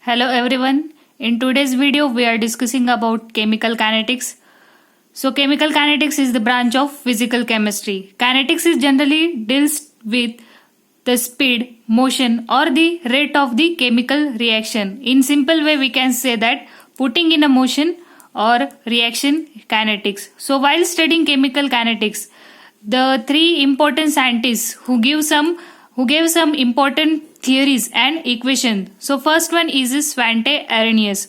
Hello everyone. In today's video we are discussing about chemical kinetics. So chemical kinetics is the branch of physical chemistry. Kinetics is generally deals with the speed, motion or the rate of the chemical reaction. In simple way we can say that putting in a motion or reaction kinetics. So while studying chemical kinetics, the three important scientists who gave some important theories and equations. So first one is Svante Arrhenius.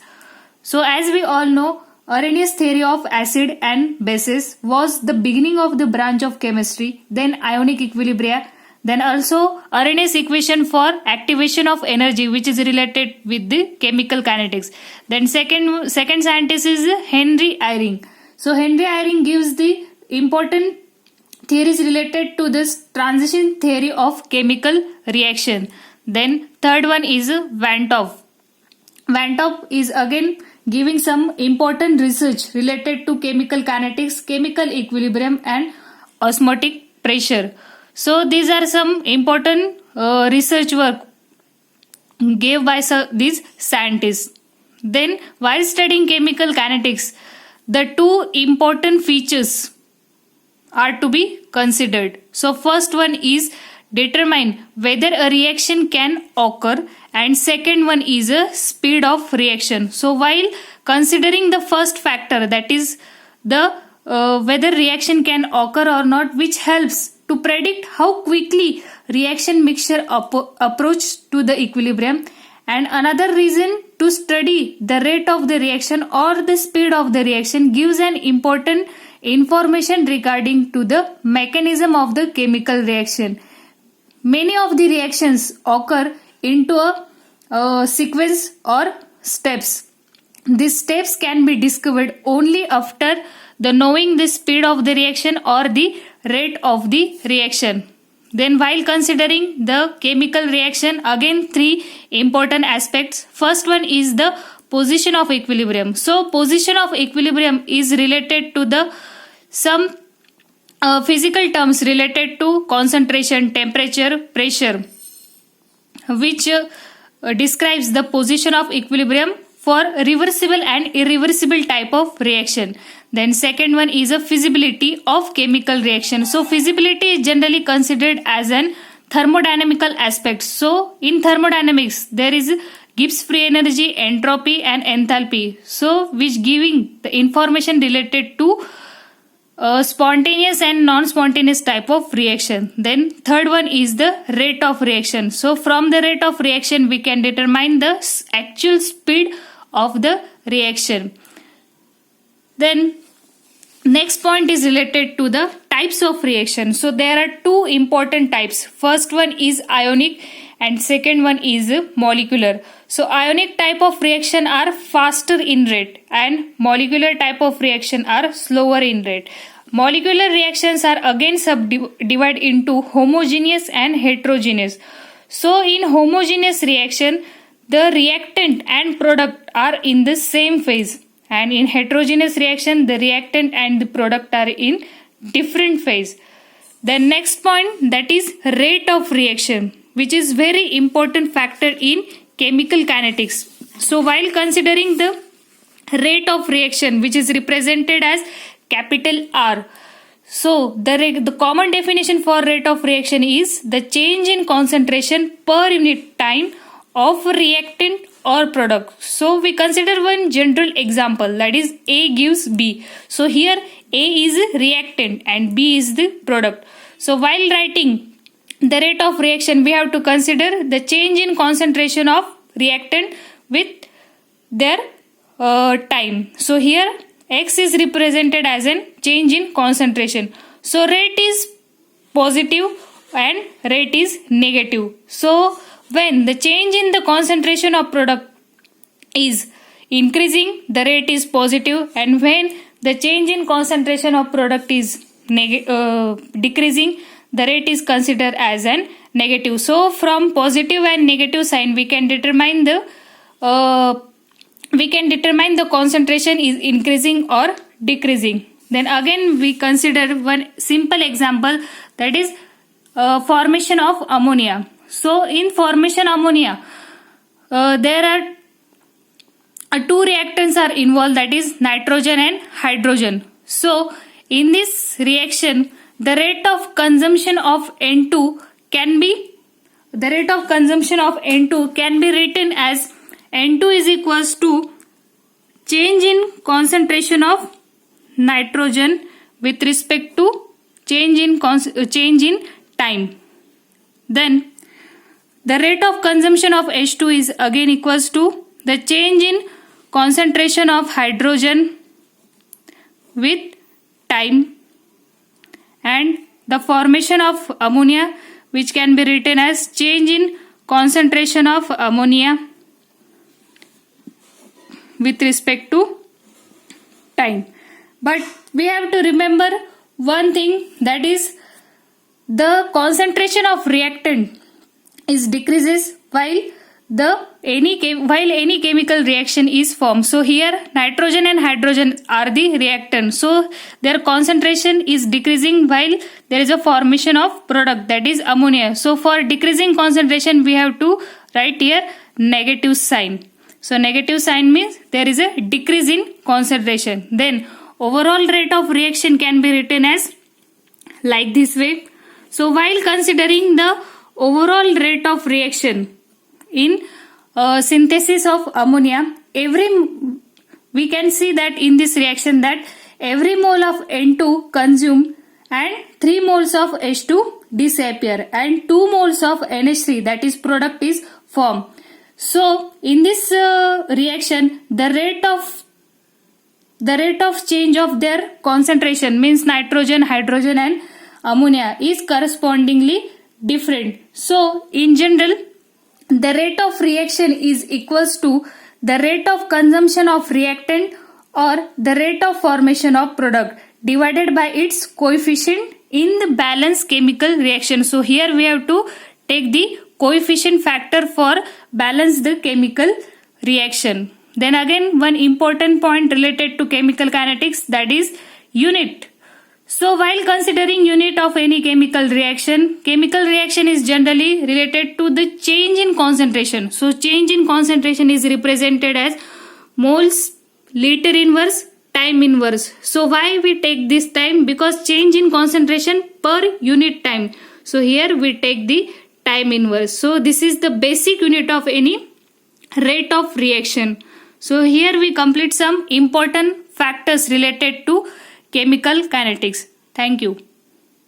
So as we all know, Arrhenius theory of acid and bases was the beginning of the branch of chemistry, then ionic equilibria, then also Arrhenius equation for activation of energy which is related with the chemical kinetics. Then second scientist is Henry Eyring. So Henry Eyring gives the important theories related to this transition theory of chemical reaction. Then third one is Van 't Hoff. Van 't Hoff is again giving some important research related to chemical kinetics, chemical equilibrium and osmotic pressure. So these are some important research work gave by these scientists. Then while studying chemical kinetics, the two important features are to be considered. So first one is determine whether a reaction can occur, and second one is a speed of reaction. So while considering the first factor, that is the whether reaction can occur or not, which helps to predict how quickly reaction mixture approach to the equilibrium, and another reason to study the rate of the reaction or the speed of the reaction gives an important information regarding to the mechanism of the chemical reaction. Many of the reactions occur into a sequence or steps. These steps can be discovered only after the knowing the speed of the reaction or the rate of the reaction. Then while considering the chemical reaction, again three important aspects. First one is the position of equilibrium. So position of equilibrium is related to the some physical terms related to concentration, temperature, pressure, which describes the position of equilibrium for reversible and irreversible type of reaction. Then second one is a feasibility of chemical reaction. So feasibility is generally considered as an thermodynamical aspect. So in thermodynamics there is Gibbs free energy, entropy and enthalpy. So which giving the information related to spontaneous and non-spontaneous type of reaction. Then third one is the rate of reaction. So from the rate of reaction we can determine the actual speed of the reaction. Then next point is related to the types of reaction. So there are two important types. First one is ionic and second one is molecular. So ionic type of reaction are faster in rate and molecular type of reaction are slower in rate. Molecular reactions are again subdivided into homogeneous and heterogeneous. So in homogeneous reaction, the reactant and product are in the same phase, and in heterogeneous reaction the reactant and the product are in different phase. The next point, that is rate of reaction, which is very important factor in chemical kinetics. So while considering the rate of reaction, which is represented as capital R, so the common definition for rate of reaction is the change in concentration per unit time of reactant or product. So we consider one general example, that is A gives B. So here A is reactant and B is the product. So while writing the rate of reaction, we have to consider the change in concentration of reactant with their time. So here X is represented as a change in concentration. So rate is positive and rate is negative. So when the change in the concentration of product is increasing, the rate is positive, and when the change in concentration of product is decreasing, the rate is considered as an negative. So from positive and negative sign we can determine the concentration is increasing or decreasing. Then again we consider one simple example, that is formation of ammonia. So in formation ammonia, there are two reactants are involved, that is nitrogen and hydrogen. So in this reaction, the rate of consumption of N2 can be written as N2 is equals to change in concentration of nitrogen with respect to change in time. Then the rate of consumption of H2 is again equals to the change in concentration of hydrogen with time, and the formation of ammonia, which can be written as change in concentration of ammonia with respect to time. But we have to remember one thing, that is the concentration of reactant is decreases while any chemical reaction is formed. So here nitrogen and hydrogen are the reactant, so their concentration is decreasing while there is a formation of product, that is ammonia. So for decreasing concentration we have to write here negative sign. So negative sign means there is a decrease in concentration. Then overall rate of reaction can be written as like this way. So while considering the overall rate of reaction in synthesis of ammonia, we can see that in this reaction that every mole of N2 consumed and 3 moles of H2 disappear and 2 moles of NH3, that is product, is formed. So in this reaction, the rate of change of their concentration, means nitrogen, hydrogen and ammonia, is correspondingly different. So in general, the rate of reaction is equals to the rate of consumption of reactant or the rate of formation of product divided by its coefficient in the balanced chemical reaction. So here we have to take the coefficient factor for balance the chemical reaction. Then again one important point related to chemical kinetics, that is unit. So while considering unit of any chemical reaction is generally related to the change in concentration. So change in concentration is represented as moles, liter inverse, time inverse. So why we take this time? Because change in concentration per unit time. So here we take the time inverse. So this is the basic unit of any rate of reaction. So here we complete some important factors related to chemical kinetics. Thank you.